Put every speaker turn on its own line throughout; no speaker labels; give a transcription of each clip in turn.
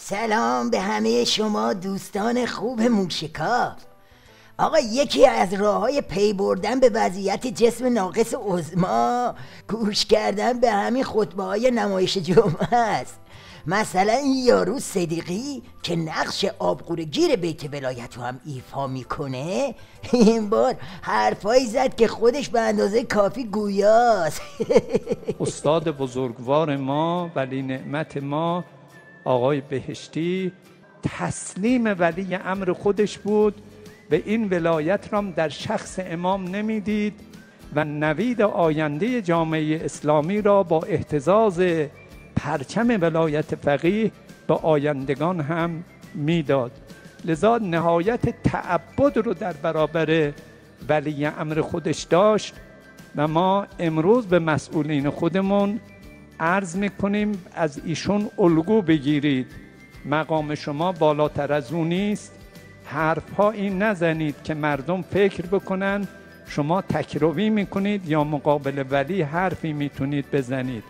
سلام به همه شما دوستان خوب موشکاف. آقا یکی از راه‌های پی بردن به وضعیت جسم ناقص عظما گوش کردن به همین خطبه‌های نمایش جمعه است. مثلا این یارو صدیقی که نقش آبقورگیر بیت ولایت رو هم ایفا میکنه این بار حرفایی زد که خودش به اندازه کافی گویاست.
استاد بزرگوار ما ولی نعمت ما آقای بهشتی تسلیم ولی امر خودش بود و این ولایت را در شخص امام نمیدید و نوید آینده جامعه اسلامی را با اهتزاز پرچم ولایت فقیه به آیندگان هم میداد. لذا نهایت تعبد رو در برابر ولی امر خودش داشت و ما امروز به مسئولین خودمون عرض میکنیم از ایشون الگو بگیرید. مقام شما بالاتر از اون نیست. حرفهایی نزنید که مردم فکر بکنن شما تکروی میکنید یا مقابل ولی حرفی میتونید بزنید.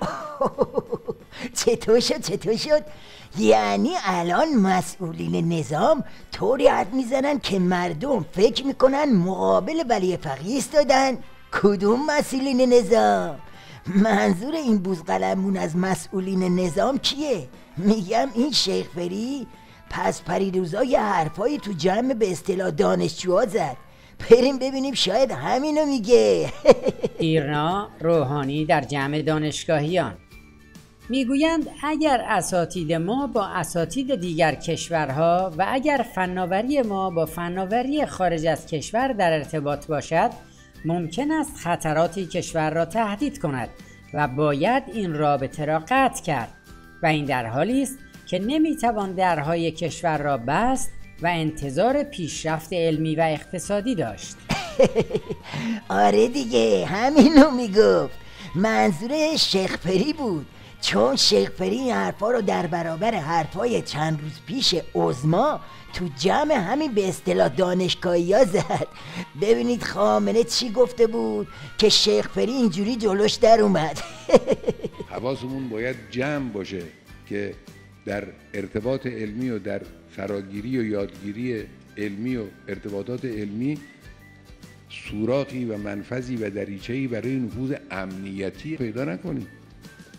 چطور شد؟ یعنی الان مسئولین نظام طوری حرف میزنن که مردم فکر میکنن مقابل ولی فقیه ایستادن؟ کدوم مسئولین نظام؟ منظور این بوزقلمون از مسئولین نظام کیه؟ میگم این شیخ فری پس پریروزا یه حرفایی تو جمع به اصطلاح دانشجوها زد. بریم ببینیم شاید همینو میگه.
ایرنا روحانی در جمع دانشگاهیان میگویند اگر اساتید ما با اساتید دیگر کشورها و اگر فناوری ما با فناوری خارج از کشور در ارتباط باشد ممکن است خطراتی کشور را تهدید کند و باید این رابطه را قطع کرد و این در حالی است که نمیتوان درهای کشور را بست و انتظار پیشرفت علمی و اقتصادی داشت.
آره دیگه همینو میگفت. منظور شیخ فری بود، چون شیخ فری این حرفا رو در برابر حرفای چند روز پیش عظما تو جمع همین به اصطلاح دانشگاهی ها زد. ببینید خامنه چی گفته بود که شیخ فری اینجوری جلوش در اومد.
حواسمون باید جمع باشه که در ارتباط علمی و در فراگیری و یادگیری علمی و ارتباطات علمی سوراخی و منفذی و دریچه‌ای برای نفوذ امنیتی پیدا نکنیم.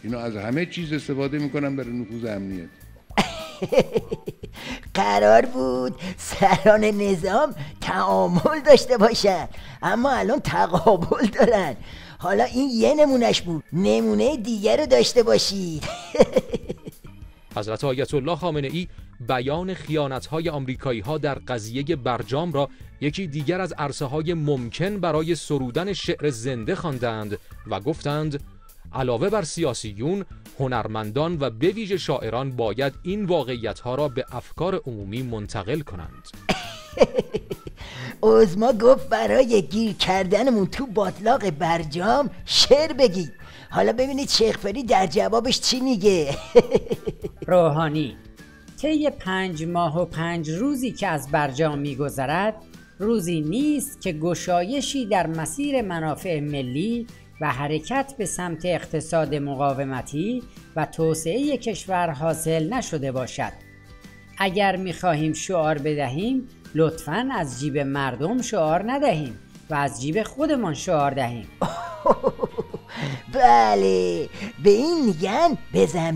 اینا از همه چیز استفاده میکنن برای نفوذ امنیت.
قرار بود سران نظام تعامل داشته باشن اما الان تقابل دارن. حالا این یه نمونهش بود، نمونه دیگر رو داشته باشید.
حضرت آیت الله خامنه ای بیان خیانت‌های آمریکایی‌ها در قضیه برجام را یکی دیگر از عرصه‌های ممکن برای سرودن شعر زنده خواندند و گفتند علاوه بر سیاسیون، هنرمندان و به ویژه شاعران باید این واقعیت‌ها را به افکار عمومی منتقل کنند.
عظما گفت برای گیر کردنمون تو باطلاق برجام شعر بگید. حالا ببینید شیخ فری در جوابش چی میگه.
روحانی طی 5 ماه و 5 روزی که از برجام میگذرد روزی نیست که گشایشی در مسیر منافع ملی و حرکت به سمت اقتصاد مقاومتی و توسعه کشور حاصل نشده باشد. اگر می‌خواهیم شعار بدهیم لطفاً از جیب مردم شعار ندهیم و از جیب خودمان شعار دهیم.
بله، به این میگن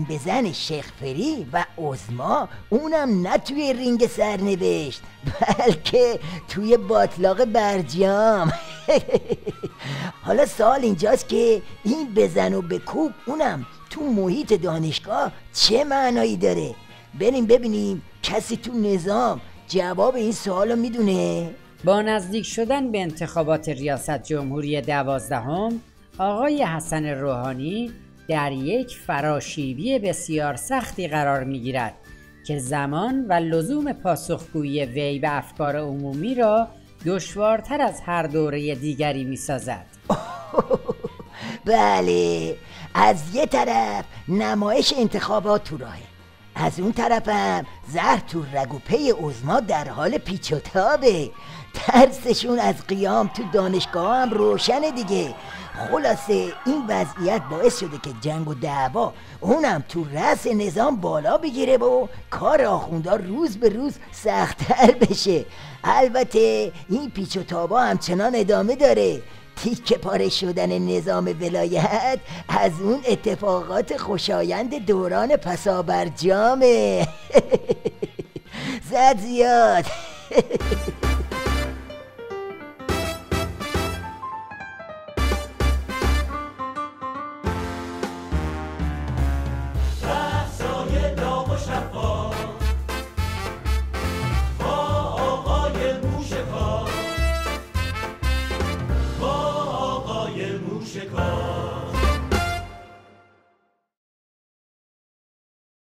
بزن شیخ فری و عظما، اونم نه توی رینگ سرنوشت بلکه توی باطلاق برجام. حالا سوال اینجاست که این بزن و بکوب اونم تو محیط دانشگاه چه معنایی داره؟ بریم ببینیم کسی تو نظام جواب این سوالو میدونه؟
با نزدیک شدن به انتخابات ریاست جمهوری 12 آقای حسن روحانی در یک فراشیبی بسیار سختی قرار میگیرد که زمان و لزوم پاسخگویی وی به افکار عمومی را دشوارتر از هر دوره دیگری میسازد.
بله، از یه طرف نمایش انتخابات تو راهه، از اون طرفم زهر تو رگ و پی عظما در حال پیچ و تابه. ترسشون از قیام تو دانشگاه هم روشنه دیگه. خلاصه این وضعیت باعث شده که جنگ و دعوا اونم تو رأس نظام بالا بگیره و کار آخوندا روز به روز سخت‌تر بشه. البته این پیچ و تابا همچنان ادامه داره. تیکه پاره شدن نظام ولایت از اون اتفاقات خوشایند دوران پسابرجامه. زد زیاد.
موشکار